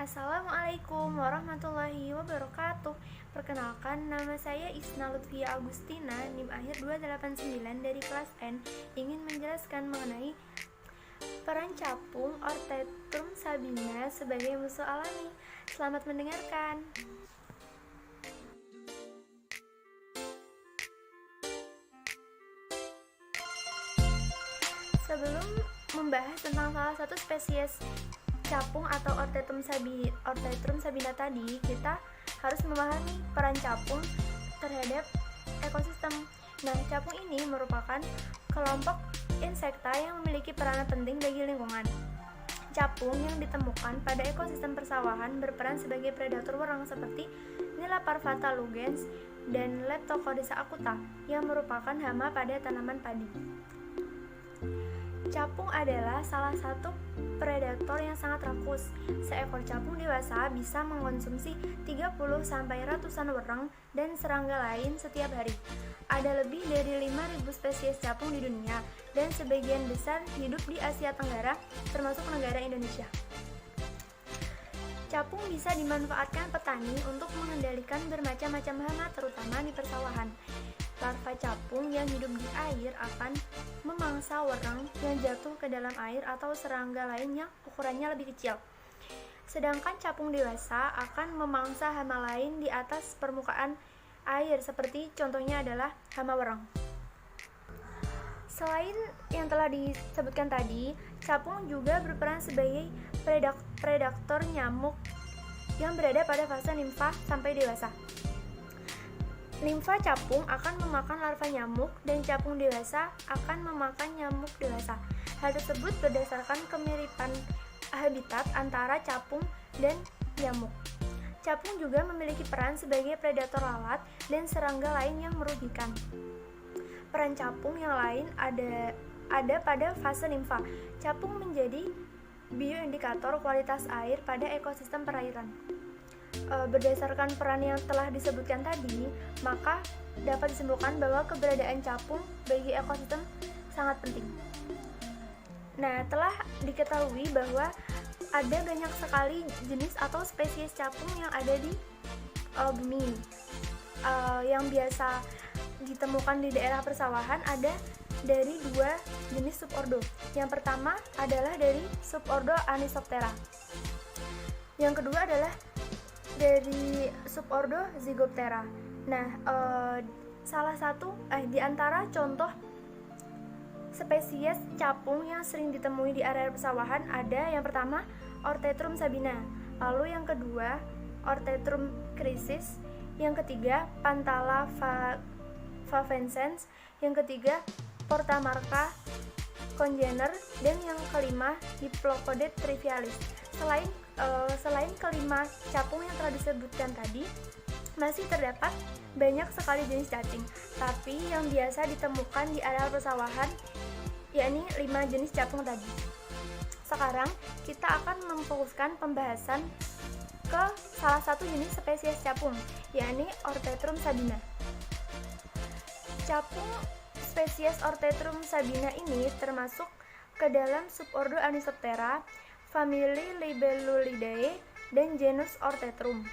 Assalamualaikum warahmatullahi wabarakatuh. Perkenalkan, nama saya Isna Lutfia Agustina, NIM akhir 289 dari kelas N, ingin menjelaskan mengenai peran capung Orthotrum sabina sebagai musuh alami. Selamat mendengarkan. Sebelum membahas tentang salah satu spesies capung atau Orthotrum sabina tadi, kita harus memahami peran capung terhadap ekosistem. Nah, capung ini merupakan kelompok insekta yang memiliki peranan penting bagi lingkungan. Capung yang ditemukan pada ekosistem persawahan berperan sebagai predator wereng seperti Nila parvata lugens dan Leptocoryza acuta yang merupakan hama pada tanaman padi. Capung adalah salah satu predator yang sangat rakus. Seekor capung dewasa bisa mengkonsumsi 30 sampai ratusan wereng dan serangga lain setiap hari. Ada lebih dari 5.000 spesies capung di dunia dan sebagian besar hidup di Asia Tenggara, termasuk negara Indonesia. Capung bisa dimanfaatkan petani untuk mengendalikan bermacam-macam hama, terutama di persawahan. Larva capung yang hidup di air akan memangsa wereng yang jatuh ke dalam air atau serangga lain yang ukurannya lebih kecil. Sedangkan capung dewasa akan memangsa hama lain di atas permukaan air, seperti contohnya adalah hama wereng. Selain yang telah disebutkan tadi, capung juga berperan sebagai predator nyamuk yang berada pada fase nimfa sampai dewasa. Nimfa capung akan memakan larva nyamuk dan capung dewasa akan memakan nyamuk dewasa. Hal tersebut berdasarkan kemiripan habitat antara capung dan nyamuk. Capung juga memiliki peran sebagai predator lalat dan serangga lain yang merugikan. Peran capung yang lain ada pada fase nimfa. Capung menjadi bioindikator kualitas air pada ekosistem perairan. Berdasarkan peran yang telah disebutkan tadi, maka dapat disimpulkan bahwa keberadaan capung bagi ekosistem sangat penting. Nah, telah diketahui bahwa ada banyak sekali jenis atau spesies capung yang ada di bumi. Yang biasa ditemukan di daerah persawahan ada dari 2 jenis subordo. Yang pertama adalah dari subordo Anisoptera. Yang kedua adalah dari subordo Zygoptera. Nah, salah satu di antara contoh spesies capung yang sering ditemui di area persawahan ada yang pertama Orthotrum sabina, lalu yang kedua Orthotrum crisis, yang ketiga Panthala favescens, yang ketiga Portamarca congener, dan yang kelima Diplopodes trivialis. Selain kelima capung yang telah disebutkan tadi, masih terdapat banyak sekali jenis cacing, tapi yang biasa ditemukan di areal persawahan yakni 5 jenis capung tadi. Sekarang kita akan memfokuskan pembahasan ke salah satu jenis spesies capung, yakni Orthotrum sabina. Capung spesies Orthotrum sabina ini termasuk ke dalam subordo Anisoptera, famili Libellulidae, dan genus Orthotrum.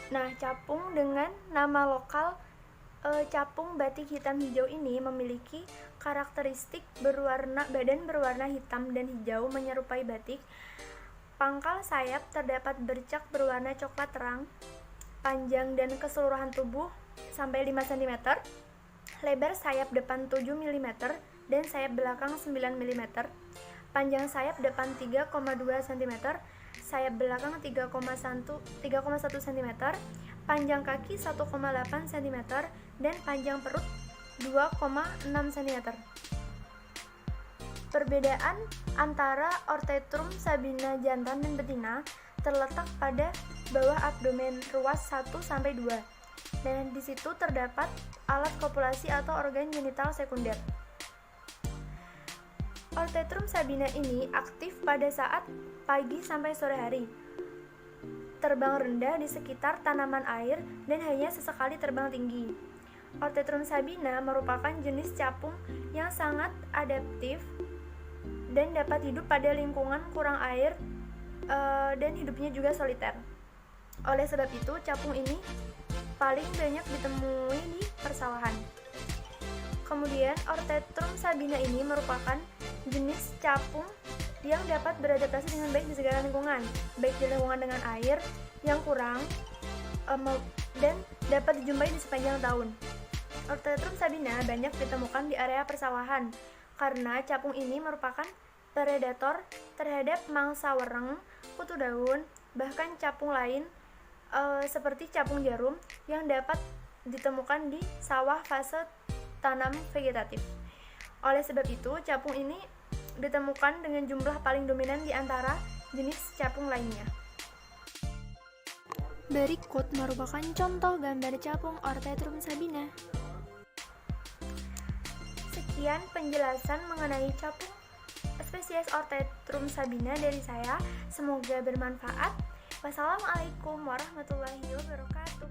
Nah, capung dengan nama lokal capung batik hitam hijau ini memiliki karakteristik badan berwarna hitam dan hijau menyerupai batik. Pangkal sayap terdapat bercak berwarna coklat terang. Panjang dan keseluruhan tubuh sampai 5 cm. Lebar sayap depan 7 mm dan sayap belakang 9 mm. Panjang sayap depan 3,2 cm, sayap belakang 3,1 cm, panjang kaki 1,8 cm, dan panjang perut 2,6 cm. Perbedaan antara Orthotrum sabina jantan dan betina terletak pada bawah abdomen ruas 1-2, dan di situ terdapat alat kopulasi atau organ genital sekunder. Orthotrum sabina ini aktif pada saat pagi sampai sore hari. Terbang rendah di sekitar tanaman air dan hanya sesekali terbang tinggi. Orthotrum sabina merupakan jenis capung yang sangat adaptif dan dapat hidup pada lingkungan kurang air dan hidupnya juga soliter. Oleh sebab itu, capung ini paling banyak ditemui di persawahan. Kemudian, Orthethrum sabina ini merupakan jenis capung yang dapat beradaptasi dengan baik di segala lingkungan, baik di lingkungan dengan air yang kurang dan dapat dijumpai di sepanjang tahun. Orthethrum sabina banyak ditemukan di area persawahan karena capung ini merupakan predator terhadap mangsa wereng, kutu daun, bahkan capung lain seperti capung jarum yang dapat ditemukan di sawah fase tanam vegetatif. Oleh sebab itu, capung ini ditemukan dengan jumlah paling dominan di antara jenis capung lainnya. Berikut merupakan contoh gambar capung Orthethrum sabina. Sekian penjelasan mengenai capung spesies Orthethrum sabina dari saya. Semoga bermanfaat. Wassalamualaikum warahmatullahi wabarakatuh.